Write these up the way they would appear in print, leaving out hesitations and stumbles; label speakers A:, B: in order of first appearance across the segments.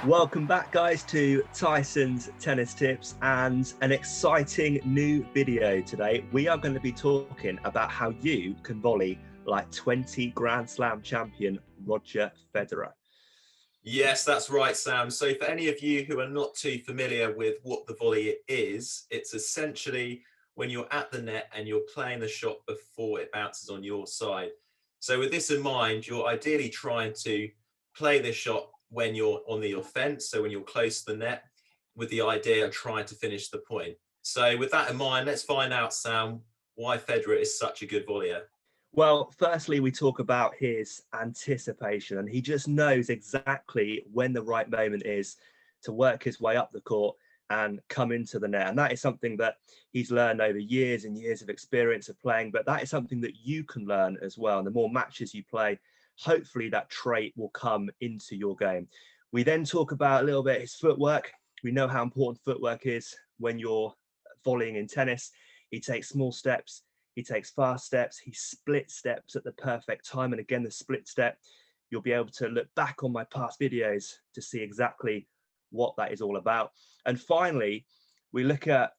A: Welcome back, guys, to Tyson's Tennis Tips and an exciting new video today. We are going to be talking about how you can volley like 20 Grand Slam champion Roger Federer.
B: Yes, that's right, Sam. So for any of you who are not too familiar with what the volley is, it's essentially when you're at the net and you're playing the shot before it bounces on your side. So with this in mind, you're ideally trying to play this shot when you're on the offense, so when you're close to the net, with the idea of trying to finish the point. So with that in mind, let's find out, Sam, why Federer is such a good volleyer.
A: Well, firstly, we talk about his anticipation, and he just knows exactly when the right moment is to work his way up the court and come into the net. And that is something that he's learned over years and years of experience of playing, but that is something that you can learn as well. And the more matches you play, hopefully that trait will come into your game. We then talk about a little bit his footwork. We know how important footwork is when you're volleying in tennis. He takes small steps, he takes fast steps, he splits steps at the perfect time. And again, the split step, you'll be able to look back on my past videos to see exactly what that is all about. And finally, we look at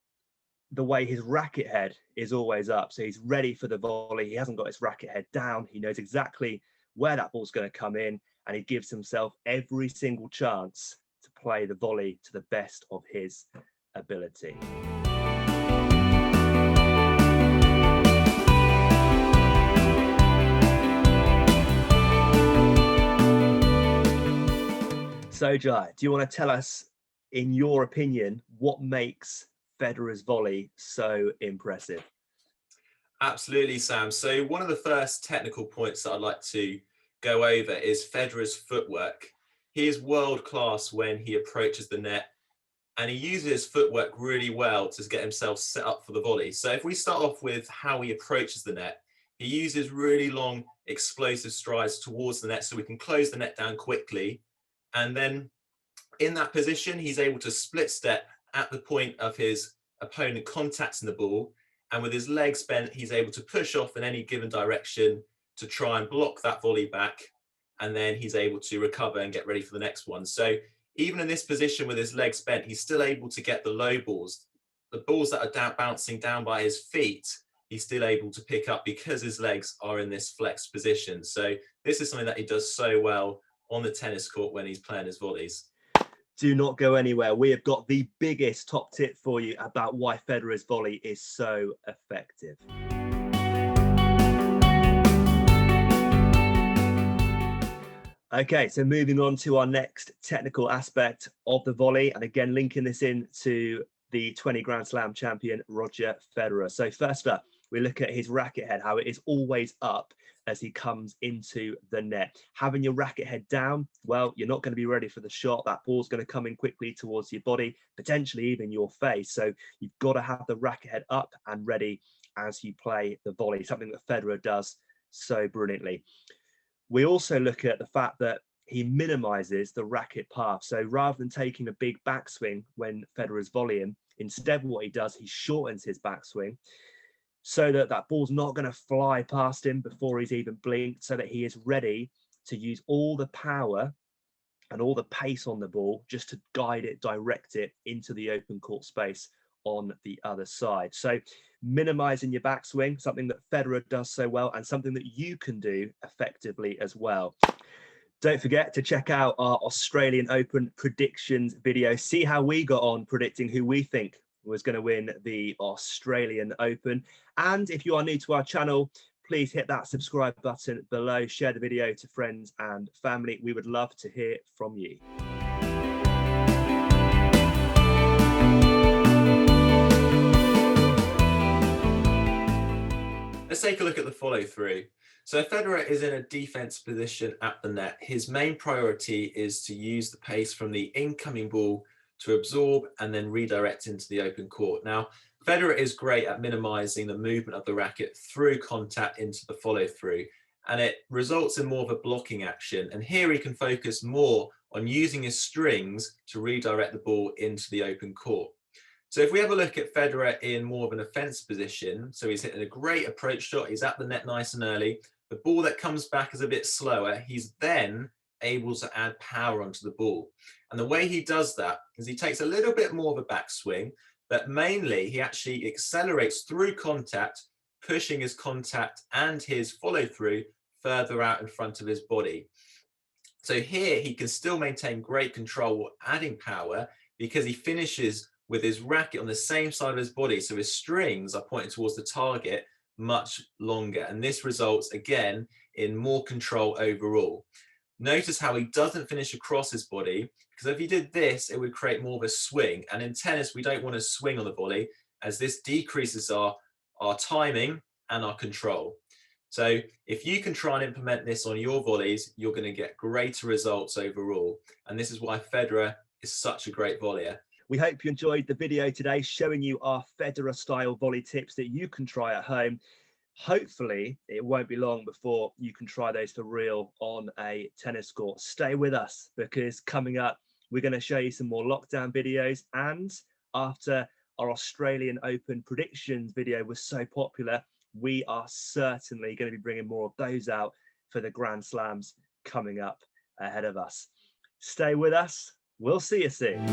A: the way his racket head is always up. So he's ready for the volley. He hasn't got his racket head down. He knows exactly where that ball's going to come in, and he gives himself every single chance to play the volley to the best of his ability. So, Jai, do you want to tell us, in your opinion, what makes Federer's volley so impressive?
B: Absolutely, Sam. So one of the first technical points that I'd like to go over is Federer's footwork. He is world class when he approaches the net, and he uses his footwork really well to get himself set up for the volley. So if we start off with how he approaches the net, he uses really long explosive strides towards the net so we can close the net down quickly. And then in that position, he's able to split step at the point of his opponent contacting the ball. And with his legs bent, he's able to push off in any given direction to try and block that volley back. And then he's able to recover and get ready for the next one. So even in this position with his legs bent, he's still able to get the low balls. The balls that are bouncing down by his feet, he's still able to pick up because his legs are in this flexed position. So this is something that he does so well on the tennis court when he's playing his volleys.
A: Do not go anywhere. We have got the biggest top tip for you about why Federer's volley is so effective. Okay, so moving on to our next technical aspect of the volley, and again, linking this in to the 20 Grand Slam champion, Roger Federer. So first up, we look at his racket head, how it is always up as he comes into the net. Having your racket head down, well, you're not going to be ready for the shot. That ball's going to come in quickly towards your body, potentially even your face. So you've got to have the racket head up and ready as you play the volley, something that Federer does so brilliantly. We also look at the fact that he minimizes the racket path. So rather than taking a big backswing when Federer's volleying, instead what he does, he shortens his backswing so that that ball's not going to fly past him before he's even blinked, so that he is ready to use all the power and all the pace on the ball just to guide it, direct it into the open court space on the other side. So minimizing your backswing, something that Federer does so well and something that you can do effectively as well. Don't forget to check out our Australian Open predictions video. See how we got on predicting who we think was going to win the Australian Open. And if you are new to our channel, please hit that subscribe button below, share the video to friends and family. We would love to hear from you.
B: Let's take a look at the follow through. So Federer is in a defense position at the net. His main priority is to use the pace from the incoming ball to absorb and then redirect into the open court. Now, Federer is great at minimizing the movement of the racket through contact into the follow through, and it results in more of a blocking action. And here he can focus more on using his strings to redirect the ball into the open court. So if we have a look at Federer in more of an offensive position, so he's hitting a great approach shot, he's at the net nice and early, the ball that comes back is a bit slower, he's then able to add power onto the ball. And the way he does that is he takes a little bit more of a backswing, but mainly he actually accelerates through contact, pushing his contact and his follow through further out in front of his body. So here he can still maintain great control, adding power, because he finishes with his racket on the same side of his body. So his strings are pointing towards the target much longer. And this results again in more control overall. Notice how he doesn't finish across his body, because if he did this, it would create more of a swing. And in tennis, we don't want to swing on the volley, as this decreases our timing and our control. So if you can try and implement this on your volleys, you're going to get greater results overall. And this is why Federer is such a great volleyer.
A: We hope you enjoyed the video today showing you our Federer style volley tips that you can try at home. Hopefully it won't be long before you can try those for real on a tennis court. Stay with us, because coming up, we're going to show you some more lockdown videos. And after our Australian Open predictions video was so popular, we are certainly going to be bringing more of those out for the Grand Slams coming up ahead of us. Stay with us. We'll see you soon.